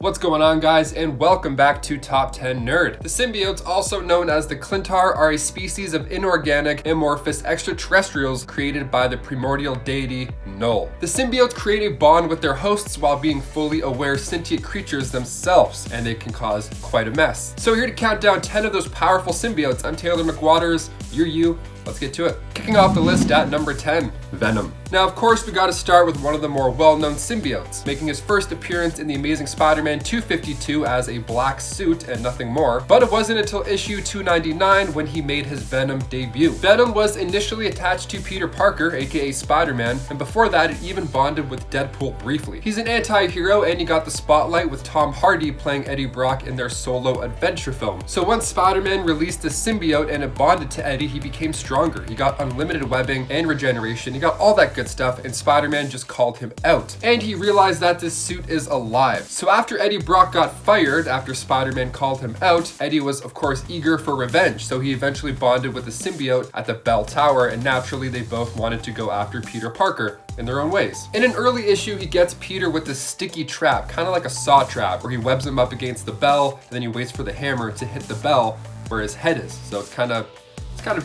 What's going on, guys, and welcome back to Top 10 Nerd. The symbiotes, also known as the klyntar, are a species of inorganic amorphous extraterrestrials created by the primordial deity Knull. The symbiotes create a bond with their hosts while being fully aware sentient creatures themselves, and they can cause quite a mess. So here to count down 10 of those powerful symbiotes, I'm Taylor McWatters, you're you. Let's get to it. Kicking off the list at number 10, Venom. Now, of course, we gotta start with one of the more well-known symbiotes, making his first appearance in the Amazing Spider-Man 252 as a black suit and nothing more. But it wasn't until issue 299 when he made his Venom debut. Venom was initially attached to Peter Parker, aka Spider-Man, and before that, it even bonded with Deadpool briefly. He's an anti-hero, and he got the spotlight with Tom Hardy playing Eddie Brock in their solo adventure film. So once Spider-Man released the symbiote and it bonded to Eddie, he became stronger. He got unlimited webbing and regeneration. He got all that good stuff, and Spider-Man just called him out. And he realized that this suit is alive. So after Eddie Brock got fired, after Spider-Man called him out, Eddie was of course eager for revenge. So he eventually bonded with the symbiote at the Bell Tower, and naturally they both wanted to go after Peter Parker in their own ways. In an early issue, he gets Peter with this sticky trap, kind of like a saw trap, where he webs him up against the bell, and then he waits for the hammer to hit the bell where his head is. So it's kind of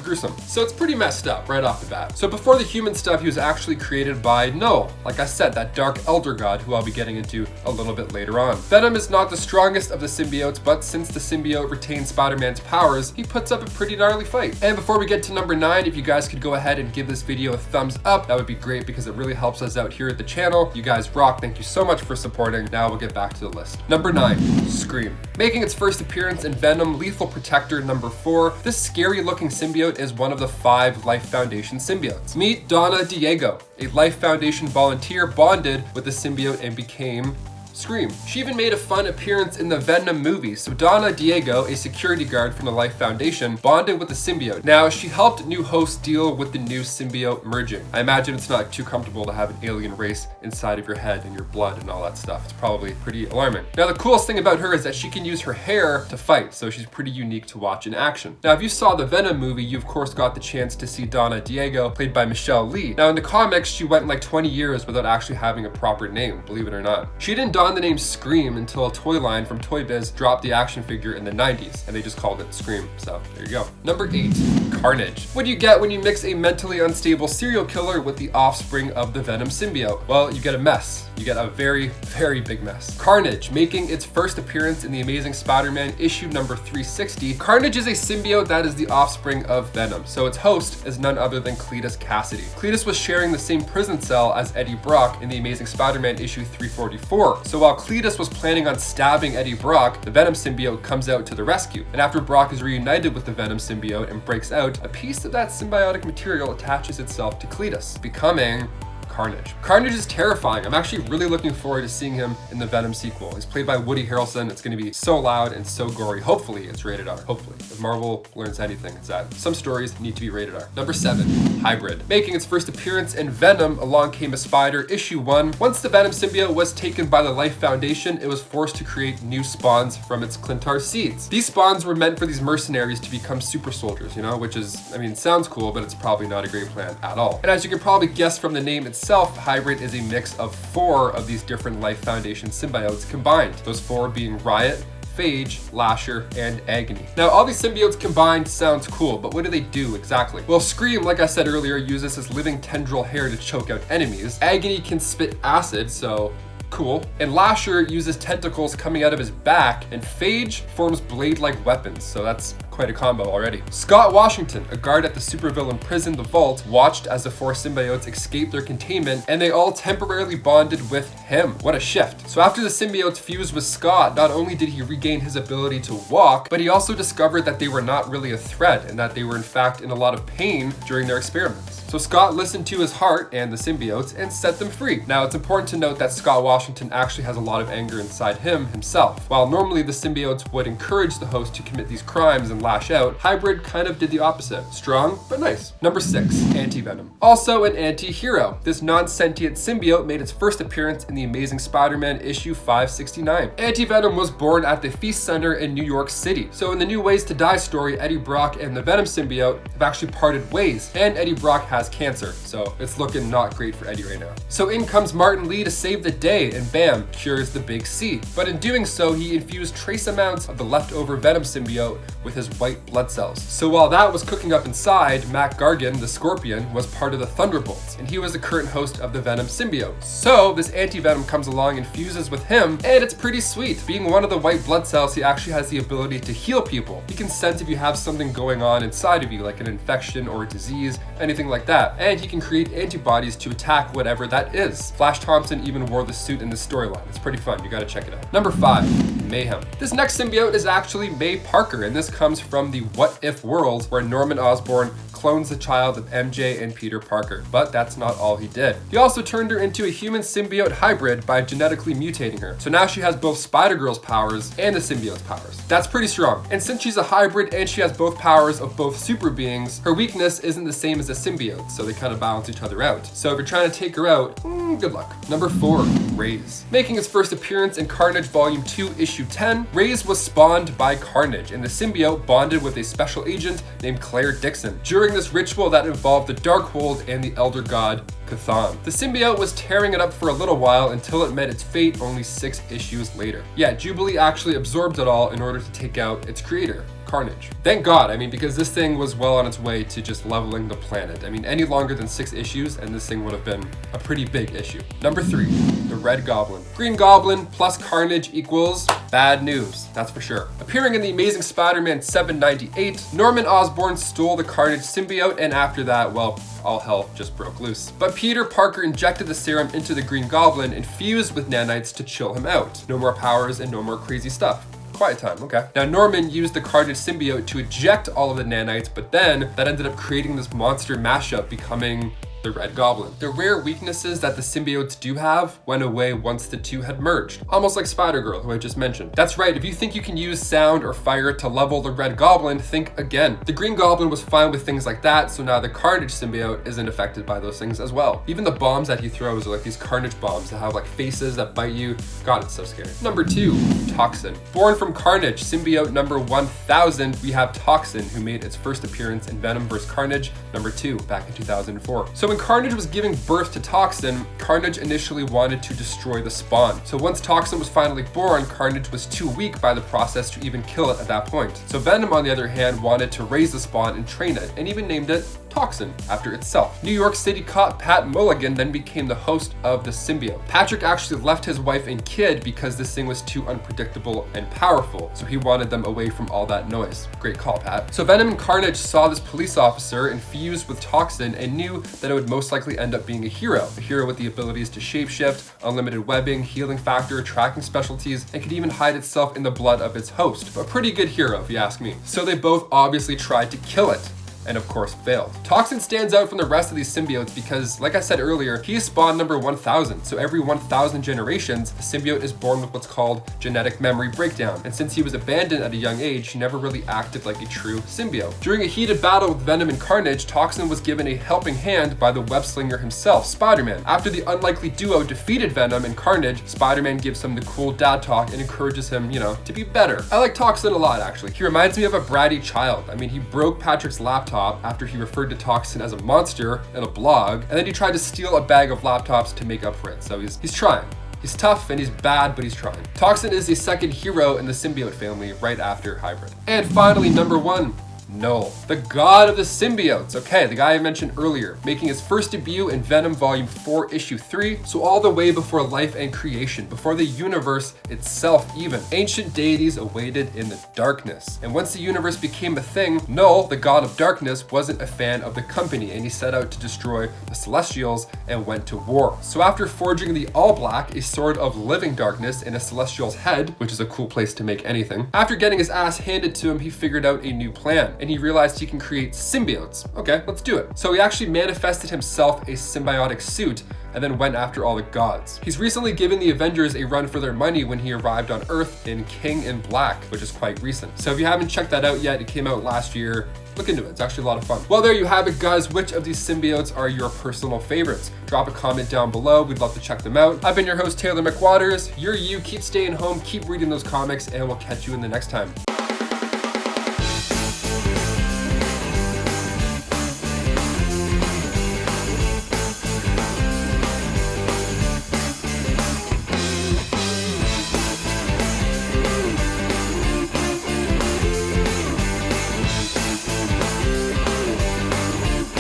gruesome. So it's pretty messed up right off the bat. So before the human stuff, he was actually created by Knull. Like I said, that dark elder god who I'll be getting into a little bit later on. Venom is not the strongest of the symbiotes, but since the symbiote retains Spider-Man's powers, he puts up a pretty gnarly fight. And before we get to number 9, if you guys could go ahead and give this video a thumbs up, that would be great because it really helps us out here at the channel. You guys rock. Thank you so much for supporting. Now we'll get back to the list. Number 9, Scream. Making its first appearance in Venom Lethal Protector number 4, this scary looking symbiote is one of the 5 Life Foundation symbiotes. Meet Donna Diego, a Life Foundation volunteer bonded with the symbiote and became Scream. She even made a fun appearance in the Venom movie. So Donna Diego, a security guard from the Life Foundation, bonded with the symbiote. Now, she helped new hosts deal with the new symbiote merging. I imagine it's not too comfortable to have an alien race inside of your head and your blood and all that stuff. It's probably pretty alarming. Now, the coolest thing about her is that she can use her hair to fight, so she's pretty unique to watch in action. Now, if you saw the Venom movie, you of course got the chance to see Donna Diego, played by Michelle Lee. Now, in the comics, she went like 20 years without actually having a proper name, believe it or not. She didn't don the name Scream until a toy line from Toy Biz dropped the action figure in the 90s, and they just called it Scream. So there you go. Number 8, Carnage. What do you get when you mix a mentally unstable serial killer with the offspring of the Venom symbiote? Well, you get a mess. You get a very, very big mess. Carnage, making its first appearance in the Amazing Spider-Man issue number 360. Carnage is a symbiote that is the offspring of Venom, so its host is none other than Cletus Cassidy. Cletus was sharing the same prison cell as Eddie Brock in the Amazing Spider-Man issue 344. So while Cletus was planning on stabbing Eddie Brock, the Venom symbiote comes out to the rescue. And after Brock is reunited with the Venom symbiote and breaks out, a piece of that symbiotic material attaches itself to Cletus, becoming Carnage. Carnage is terrifying. I'm actually really looking forward to seeing him in the Venom sequel. He's played by Woody Harrelson. It's going to be so loud and so gory. Hopefully it's rated R. Hopefully. If Marvel learns anything, it's that some stories need to be rated R. Number 7, Hybrid. Making its first appearance in Venom, Along Came a Spider, issue 1. Once the Venom symbiote was taken by the Life Foundation, it was forced to create new spawns from its klyntar seeds. These spawns were meant for these mercenaries to become super soldiers, you know, which is, I mean, sounds cool, but it's probably not a great plan at all. And as you can probably guess from the name itself, Hybrid is a mix of 4 of these different Life Foundation symbiotes combined. Those 4 being Riot, Phage, Lasher, and Agony. Now, all these symbiotes combined sounds cool, but what do they do exactly? Well, Scream, like I said earlier, uses his living tendril hair to choke out enemies. Agony can spit acid, so cool. And Lasher uses tentacles coming out of his back, and Phage forms blade-like weapons, so that's quite a combo already. Scott Washington, a guard at the supervillain prison, the Vault, watched as the 4 symbiotes escaped their containment, and they all temporarily bonded with him. What a shift. So after the symbiotes fused with Scott, not only did he regain his ability to walk, but he also discovered that they were not really a threat, and that they were in fact in a lot of pain during their experiments. So Scott listened to his heart and the symbiotes and set them free. Now, it's important to note that Scott Washington actually has a lot of anger inside himself. While normally the symbiotes would encourage the host to commit these crimes and lash out, Hybrid kind of did the opposite. Strong, but nice. Number 6, AntiVenom. Also an anti-hero. This non-sentient symbiote made its first appearance in the Amazing Spider-Man issue 569. AntiVenom was born at the Feast Center in New York City. So in the New Ways to Die story, Eddie Brock and the Venom symbiote have actually parted ways, and Eddie Brock has cancer, so it's looking not great for Eddie right now. So in comes Martin Lee to save the day, and bam, cures the Big C. But in doing so, he infused trace amounts of the leftover Venom symbiote with his white blood cells. So while that was cooking up inside, Mac Gargan, the Scorpion, was part of the Thunderbolts, and he was the current host of the Venom symbiote. So this AntiVenom comes along and fuses with him, and it's pretty sweet. Being one of the white blood cells, he actually has the ability to heal people. He can sense if you have something going on inside of you, like an infection or a disease, anything like that. And he can create antibodies to attack whatever that is. Flash Thompson even wore the suit in the storyline. It's pretty fun, you gotta check it out. Number 5, Mayhem. This next symbiote is actually May Parker, and this comes from the What If world where Norman Osborn clones the child of MJ and Peter Parker, but that's not all he did. He also turned her into a human symbiote hybrid by genetically mutating her. So now she has both Spider-Girl's powers and the symbiote's powers. That's pretty strong. And since she's a hybrid and she has both powers of both super beings, her weakness isn't the same as a symbiote, so they kind of balance each other out. So if you're trying to take her out, good luck. Number 4, Raze. Making his first appearance in Carnage Volume 2, Issue 10, Raze was spawned by Carnage, and the symbiote bonded with a special agent named Claire Dixon during this ritual that involved the Darkhold and the Elder God Cthon. The symbiote was tearing it up for a little while until it met its fate only 6 issues later. Yeah, Jubilee actually absorbed it all in order to take out its creator, Carnage. Thank God, I mean, because this thing was well on its way to just leveling the planet. I mean, any longer than 6 issues and this thing would have been a pretty big issue. Number 3, the Red Goblin. Green Goblin plus Carnage equals bad news, that's for sure. Appearing in the Amazing Spider-Man 798, Norman Osborn stole the Carnage symbiote, and after that, well, all hell just broke loose. But Peter Parker injected the serum into the Green Goblin and fused with nanites to chill him out. No more powers and no more crazy stuff. Quiet time, okay. Now Norman used the Carnage symbiote to eject all of the nanites, but then that ended up creating this monster mashup, becoming the Red Goblin. The rare weaknesses that the symbiotes do have went away once the two had merged, almost like Spider-Girl, who I just mentioned. That's right, if you think you can use sound or fire to level the Red Goblin, think again. The Green Goblin was fine with things like that, so now the Carnage symbiote isn't affected by those things as well. Even the bombs that he throws are like these Carnage bombs that have like faces that bite you. God, it's so scary. Number 2, Toxin. Born from Carnage, symbiote number 1000, we have Toxin, who made its first appearance in Venom vs. Carnage number 2 back in 2004. So when Carnage was giving birth to Toxin, Carnage initially wanted to destroy the spawn. So once Toxin was finally born, Carnage was too weak by the process to even kill it at that point. So Venom, on the other hand, wanted to raise the spawn and train it, and even named it Toxin after itself. New York City cop Pat Mulligan then became the host of the symbiote. Patrick actually left his wife and kid because this thing was too unpredictable and powerful, so he wanted them away from all that noise. Great call, Pat. So Venom and Carnage saw this police officer infused with Toxin and knew that it would most likely end up being a hero with the abilities to shapeshift, unlimited webbing, healing factor, tracking specialties, and could even hide itself in the blood of its host. A pretty good hero, if you ask me. So they both obviously tried to kill it, and of course failed. Toxin stands out from the rest of these symbiotes because, like I said earlier, he is spawn number 1000. So every 1000 generations, the symbiote is born with what's called genetic memory breakdown. And since he was abandoned at a young age, he never really acted like a true symbiote. During a heated battle with Venom and Carnage, Toxin was given a helping hand by the web-slinger himself, Spider-Man. After the unlikely duo defeated Venom and Carnage, Spider-Man gives him the cool dad talk and encourages him, to be better. I like Toxin a lot, actually. He reminds me of a bratty child. I mean, he broke Patrick's laptop after he referred to Toxin as a monster in a blog, and then he tried to steal a bag of laptops to make up for it. So he's trying. He's tough and he's bad, but he's trying. Toxin is the second hero in the symbiote family right after Hybrid. And finally, number 1, Knull, the god of the symbiotes. Okay, the guy I mentioned earlier, making his first debut in Venom Volume 4, Issue 3, so all the way before life and creation, before the universe itself even. Ancient deities awaited in the darkness. And once the universe became a thing, Knull, the god of darkness, wasn't a fan of the company, and he set out to destroy the Celestials and went to war. So after forging the All Black, a sword of living darkness, in a Celestial's head, which is a cool place to make anything, after getting his ass handed to him, he figured out a new plan. and he realized he can create symbiotes. Okay, let's do it. So he actually manifested himself a symbiotic suit and then went after all the gods. He's recently given the Avengers a run for their money when he arrived on Earth in King in Black, which is quite recent. So if you haven't checked that out yet, it came out last year. Look into it, it's actually a lot of fun. Well, there you have it, guys. Which of these symbiotes are your personal favorites? Drop a comment down below, we'd love to check them out. I've been your host, Taylor McWatters. You're you, keep staying home, keep reading those comics, and we'll catch you in the next time.